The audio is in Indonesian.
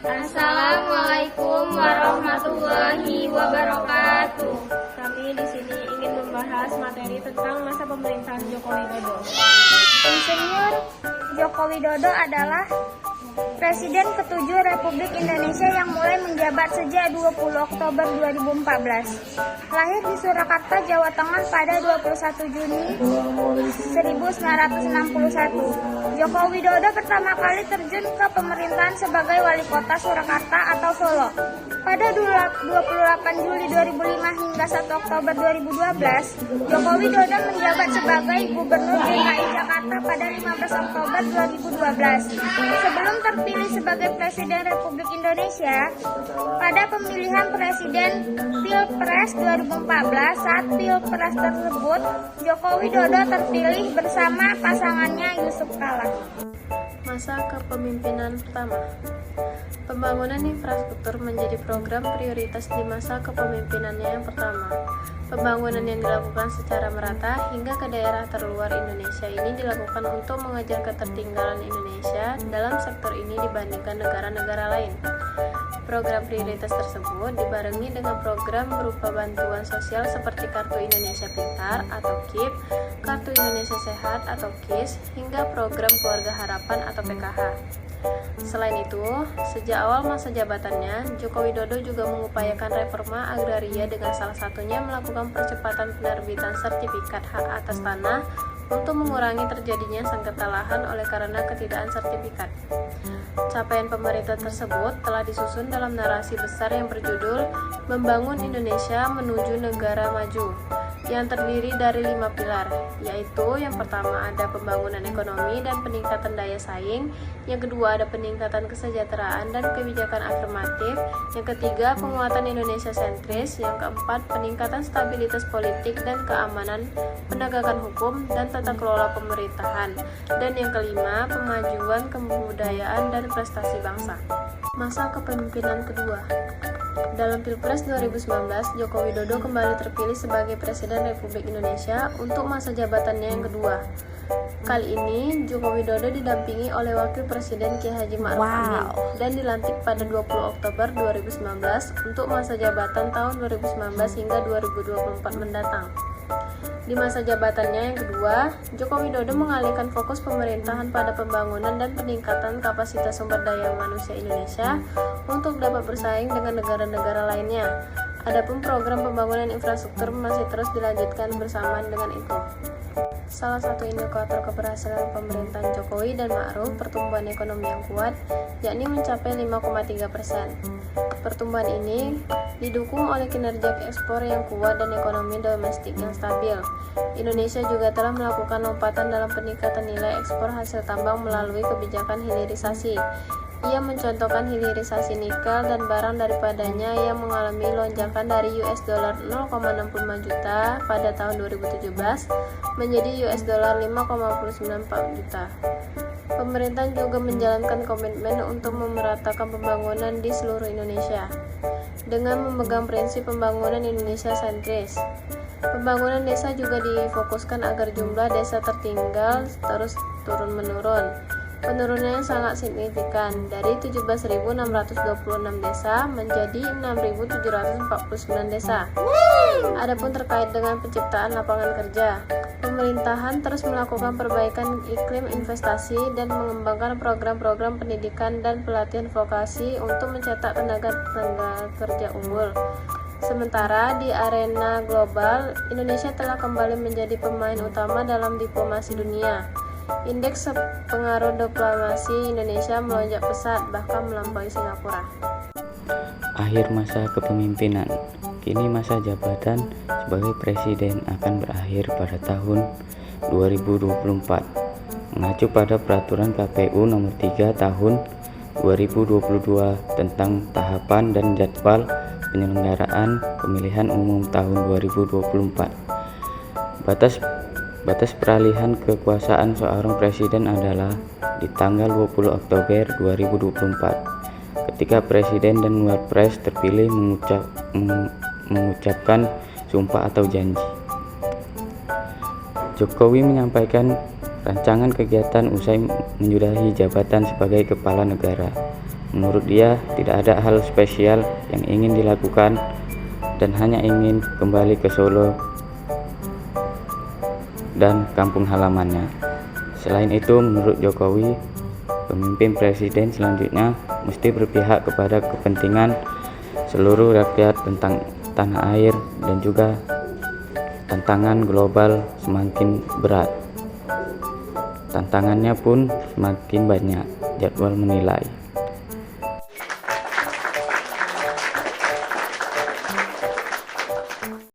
Assalamualaikum warahmatullahi wabarakatuh. Kami di sini ingin membahas materi tentang masa pemerintahan Joko Widodo. Insinyur Joko Widodo adalah Presiden ke-7 Republik Indonesia yang mulai menjabat sejak 20 Oktober 2014. Lahir di Surakarta, Jawa Tengah pada 21 Juni 1961. Joko Widodo pertama kali terjun ke pemerintahan sebagai wali kota Surakarta atau Solo. Pada 28 Juli 2005 hingga 1 Oktober 2012, Joko Widodo menjabat sebagai Gubernur DKI Jakarta pada 15 Oktober 2012. Sebelum terpilih sebagai Presiden Republik Indonesia, pada pemilihan Presiden Pilpres 2014, saat Pilpres tersebut, Joko Widodo terpilih bersama pasangannya Yusuf Kala. Masa kepemimpinan pertama. Pembangunan infrastruktur menjadi program prioritas di masa kepemimpinannya yang pertama. Pembangunan yang dilakukan secara merata hingga ke daerah terluar Indonesia ini dilakukan untuk mengejar ketertinggalan Indonesia dalam sektor ini dibandingkan negara-negara lain. Program prioritas tersebut dibarengi dengan program berupa bantuan sosial seperti Kartu Indonesia Pintar atau KIP, Kartu Indonesia Sehat atau KIS, hingga program Keluarga Harapan atau PKH. Selain itu, sejak awal masa jabatannya, Joko Widodo juga mengupayakan reforma agraria dengan salah satunya melakukan percepatan penerbitan sertifikat hak atas tanah untuk mengurangi terjadinya sengketa lahan oleh karena ketidakadaan sertifikat. Capaian pemerintah tersebut telah disusun dalam narasi besar yang berjudul Membangun Indonesia Menuju Negara Maju, yang terdiri dari 5 pilar, yaitu yang pertama ada pembangunan ekonomi dan peningkatan daya saing, yang kedua ada peningkatan kesejahteraan dan kebijakan afirmatif, yang ketiga penguatan Indonesia sentris, yang keempat peningkatan stabilitas politik dan keamanan, penegakan hukum dan tata kelola pemerintahan, dan yang kelima pemajuan kebudayaan dan prestasi bangsa. Masa kepemimpinan kedua. Dalam Pilpres 2019, Joko Widodo kembali terpilih sebagai Presiden Republik Indonesia untuk masa jabatannya yang kedua. Kali ini, Joko Widodo didampingi oleh Wakil Presiden Ki Haji Ma'ruf Amin dan dilantik pada 20 Oktober 2019 untuk masa jabatan tahun 2019 hingga 2024 mendatang. Di masa jabatannya yang kedua, Joko Widodo mengalihkan fokus pemerintahan pada pembangunan dan peningkatan kapasitas sumber daya manusia Indonesia untuk dapat bersaing dengan negara-negara lainnya. Adapun program pembangunan infrastruktur masih terus dilanjutkan bersamaan dengan itu. Salah satu indikator keberhasilan pemerintahan Jokowi dan Ma'ruf pertumbuhan ekonomi yang kuat, yakni mencapai 5,3%. Pertumbuhan ini didukung oleh kinerja ekspor yang kuat dan ekonomi domestik yang stabil. Indonesia juga telah melakukan lompatan dalam peningkatan nilai ekspor hasil tambang melalui kebijakan hilirisasi. Ia mencontohkan hilirisasi nikel dan barang daripadanya yang mengalami lonjakan dari US dollar 0,65 juta pada tahun 2017 menjadi US dollar 5,94 juta. Pemerintah juga menjalankan komitmen untuk memeratakan pembangunan di seluruh Indonesia dengan memegang prinsip pembangunan Indonesia sentris. Pembangunan desa juga difokuskan agar jumlah desa tertinggal terus turun-menurun. Penurunannya sangat signifikan, dari 17.626 desa menjadi 6.749 desa. Adapun terkait dengan penciptaan lapangan kerja, pemerintahan terus melakukan perbaikan iklim investasi dan mengembangkan program-program pendidikan dan pelatihan vokasi untuk mencetak tenaga kerja unggul. Sementara di arena global, Indonesia telah kembali menjadi pemain utama dalam diplomasi dunia. Indeks pengaruh diplomasi Indonesia melonjak pesat, bahkan melampaui Singapura. Akhir masa kepemimpinan. Kini masa jabatan sebagai presiden akan berakhir pada tahun 2024. Mengacu pada peraturan KPU nomor 3 tahun 2022 tentang tahapan dan jadwal penyelenggaraan pemilihan umum tahun 2024. Batas peralihan kekuasaan seorang presiden adalah di tanggal 20 Oktober 2024 ketika presiden dan wapres terpilih mengucapkan sumpah atau janji. Jokowi menyampaikan rancangan kegiatan usai menyudahi jabatan sebagai kepala negara. Menurut dia, tidak ada hal spesial yang ingin dilakukan dan hanya ingin kembali ke Solo dan kampung halamannya. Selain itu, menurut Jokowi, pemimpin presiden selanjutnya mesti berpihak kepada kepentingan seluruh rakyat tentang tanah air dan juga tantangan global semakin berat. Tantangannya pun semakin banyak, jadwal menilai.